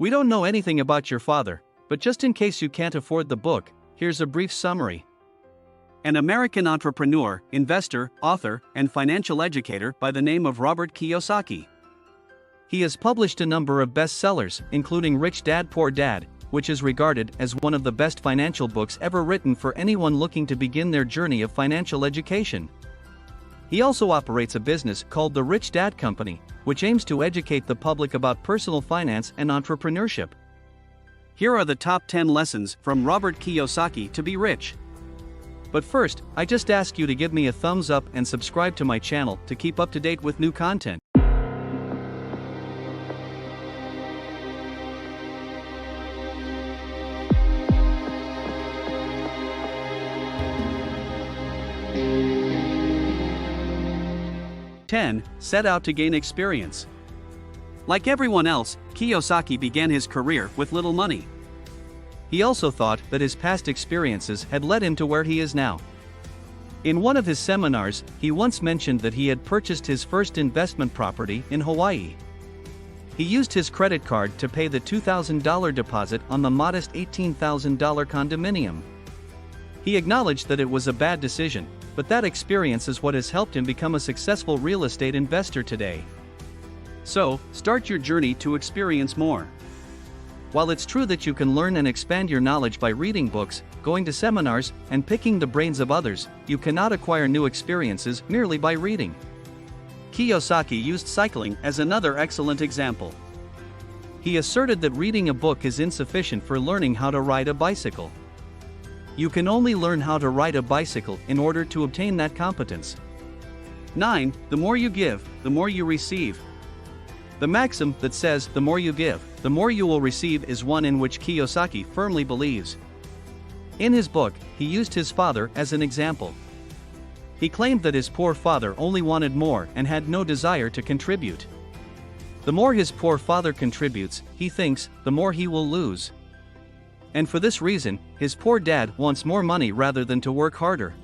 We don't know anything about your father, but just in case you can't afford the book, here's a brief summary. An American entrepreneur, investor, author, and financial educator by the name of Robert Kiyosaki. He has published a number of bestsellers, including Rich Dad Poor Dad, which is regarded as one of the best financial books ever written for anyone looking to begin their journey of financial education. He also operates a business called the Rich Dad Company, which aims to educate the public about personal finance and entrepreneurship. Here are the top 10 lessons from Robert Kiyosaki to be rich. But first, I just ask you to give me a thumbs up and subscribe to my channel to keep up to date with new content. Set out to gain experience. Like everyone else, Kiyosaki began his career with little money. He also thought that his past experiences had led him to where he is now. In one of his seminars, he once mentioned that he had purchased his first investment property in Hawaii. He used his credit card to pay the $2,000 deposit on the modest $18,000 condominium. He acknowledged that it was a bad decision, but that experience is what has helped him become a successful real estate investor today. So, start your journey to experience more. While it's true that you can learn and expand your knowledge by reading books, going to seminars, and picking the brains of others, you cannot acquire new experiences merely by reading. Kiyosaki used cycling as another excellent example. He asserted that reading a book is insufficient for learning how to ride a bicycle. You can only learn how to ride a bicycle in order to obtain that competence. 9. The more you give, the more you receive. The maxim that says the more you give, the more you will receive is one in which Kiyosaki firmly believes. In his book, he used his father as an example. He claimed that his poor father only wanted more and had no desire to contribute. The more his poor father contributes, he thinks, the more he will lose. And for this reason, his poor dad wants more money rather than to work harder.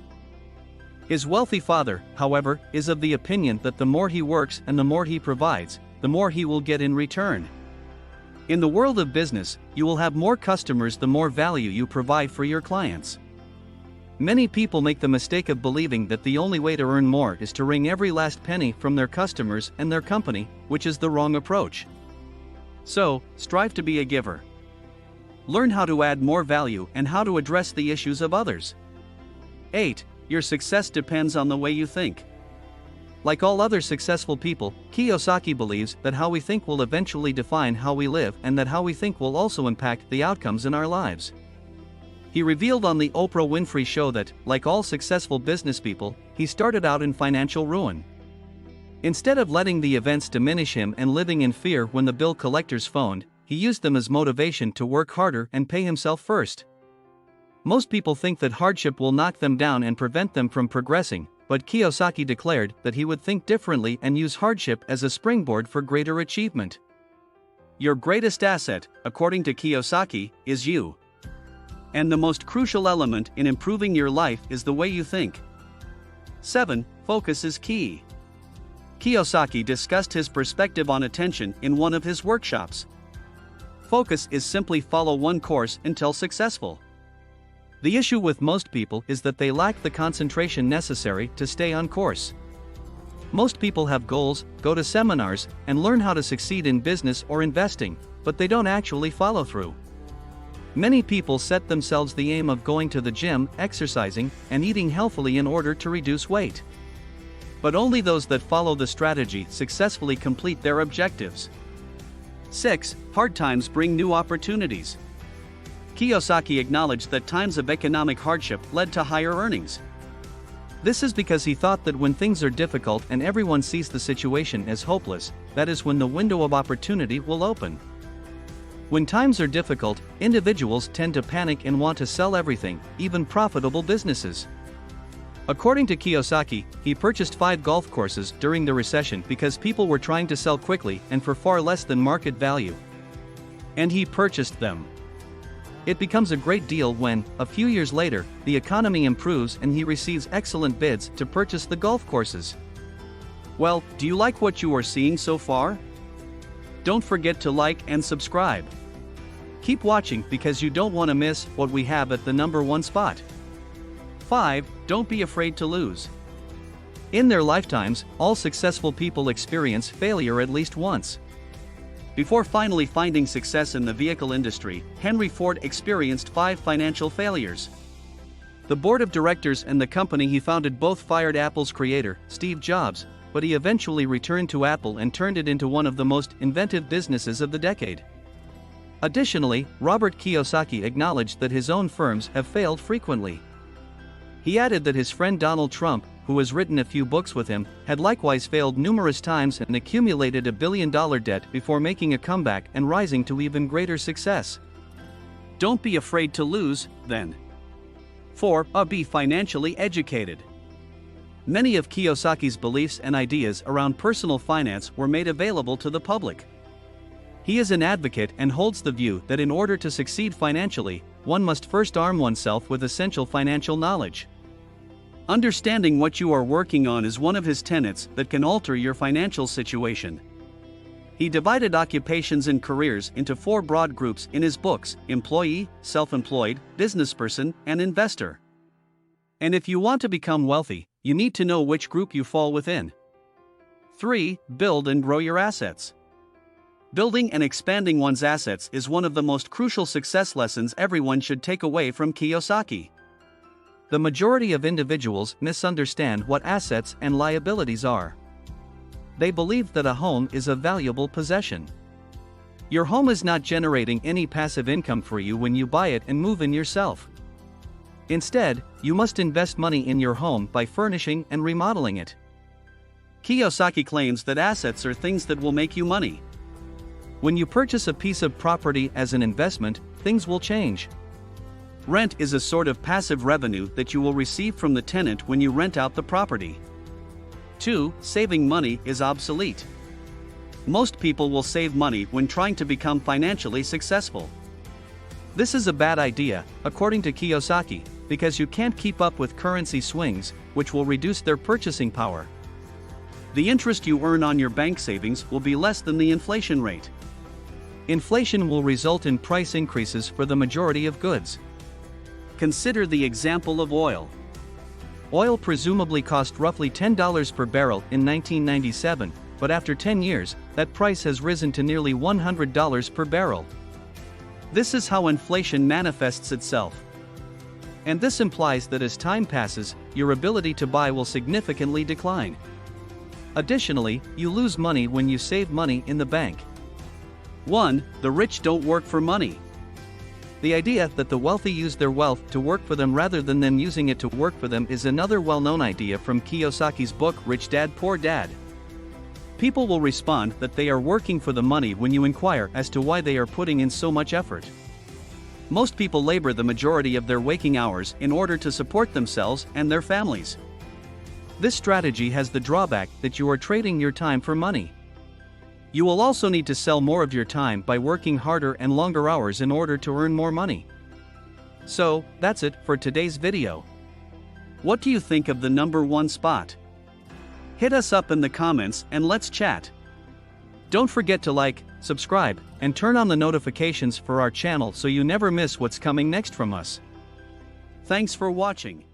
His wealthy father, however, is of the opinion that the more he works and the more he provides, the more he will get in return. In the world of business, you will have more customers the more value you provide for your clients. Many people make the mistake of believing that the only way to earn more is to wring every last penny from their customers and their company, which is the wrong approach. So, strive to be a giver. Learn how to add more value and how to address the issues of others. 8. Your success depends on the way you think. Like all other successful people, Kiyosaki believes that how we think will eventually define how we live and that how we think will also impact the outcomes in our lives. He revealed on the Oprah Winfrey Show that, like all successful businesspeople, he started out in financial ruin. Instead of letting the events diminish him and living in fear when the bill collectors phoned, he used them as motivation to work harder and pay himself first. Most people think that hardship will knock them down and prevent them from progressing, but Kiyosaki declared that he would think differently and use hardship as a springboard for greater achievement. Your greatest asset, according to Kiyosaki, is you. And the most crucial element in improving your life is the way you think. 7. Focus is key. Kiyosaki discussed his perspective on attention in one of his workshops. Focus is simply follow one course until successful. The issue with most people is that they lack the concentration necessary to stay on course. Most people have goals, go to seminars, and learn how to succeed in business or investing, but they don't actually follow through. Many people set themselves the aim of going to the gym, exercising, and eating healthily in order to reduce weight. But only those that follow the strategy successfully complete their objectives. 6. Hard times bring new opportunities. Kiyosaki acknowledged that times of economic hardship led to higher earnings. This is because he thought that when things are difficult and everyone sees the situation as hopeless, that is when the window of opportunity will open. When times are difficult, individuals tend to panic and want to sell everything, even profitable businesses. According to Kiyosaki, he purchased 5 golf courses during the recession because people were trying to sell quickly and for far less than market value. And he purchased them. It becomes a great deal when, a few years later, the economy improves and he receives excellent bids to purchase the golf courses. Well, do you like what you are seeing so far? Don't forget to like and subscribe. Keep watching because you don't want to miss what we have at the number 1 spot. 5. Don't be afraid to lose. In their lifetimes, all successful people experience failure at least once. Before finally finding success in the vehicle industry, Henry Ford experienced 5 financial failures. The board of directors and the company he founded both fired Apple's creator, Steve Jobs, but he eventually returned to Apple and turned it into one of the most inventive businesses of the decade. Additionally, Robert Kiyosaki acknowledged that his own firms have failed frequently. He added that his friend Donald Trump, who has written a few books with him, had likewise failed numerous times and accumulated $1 billion debt before making a comeback and rising to even greater success. Don't be afraid to lose, then. 4. Be financially educated. Many of Kiyosaki's beliefs and ideas around personal finance were made available to the public. He is an advocate and holds the view that in order to succeed financially, one must first arm oneself with essential financial knowledge. Understanding what you are working on is one of his tenets that can alter your financial situation. He divided occupations and careers into 4 broad groups in his books: employee, self-employed, businessperson, and investor. And if you want to become wealthy, you need to know which group you fall within. 3. Build and grow your assets. Building and expanding one's assets is one of the most crucial success lessons everyone should take away from Kiyosaki. The majority of individuals misunderstand what assets and liabilities are. They believe that a home is a valuable possession. Your home is not generating any passive income for you when you buy it and move in yourself. Instead, you must invest money in your home by furnishing and remodeling it. Kiyosaki claims that assets are things that will make you money. When you purchase a piece of property as an investment, things will change. Rent is a sort of passive revenue that you will receive from the tenant when you rent out the property. 2. Saving money is obsolete. Most people will save money when trying to become financially successful. This is a bad idea, according to Kiyosaki, because you can't keep up with currency swings, which will reduce their purchasing power. The interest you earn on your bank savings will be less than the inflation rate. Inflation will result in price increases for the majority of goods. Consider the example of oil. Oil presumably cost roughly $10 per barrel in 1997, but after 10 years, that price has risen to nearly $100 per barrel. This is how inflation manifests itself. And this implies that as time passes, your ability to buy will significantly decline. Additionally, you lose money when you save money in the bank. 1. The rich don't work for money. The idea that the wealthy use their wealth to work for them rather than them using it to work for them is another well-known idea from Kiyosaki's book Rich Dad Poor Dad. People will respond that they are working for the money when you inquire as to why they are putting in so much effort. Most people labor the majority of their waking hours in order to support themselves and their families. This strategy has the drawback that you are trading your time for money. You will also need to sell more of your time by working harder and longer hours in order to earn more money. So, that's it for today's video. What do you think of the number 1 spot? Hit us up in the comments and let's chat. Don't forget to like, subscribe, and turn on the notifications for our channel so you never miss what's coming next from us. Thanks for watching.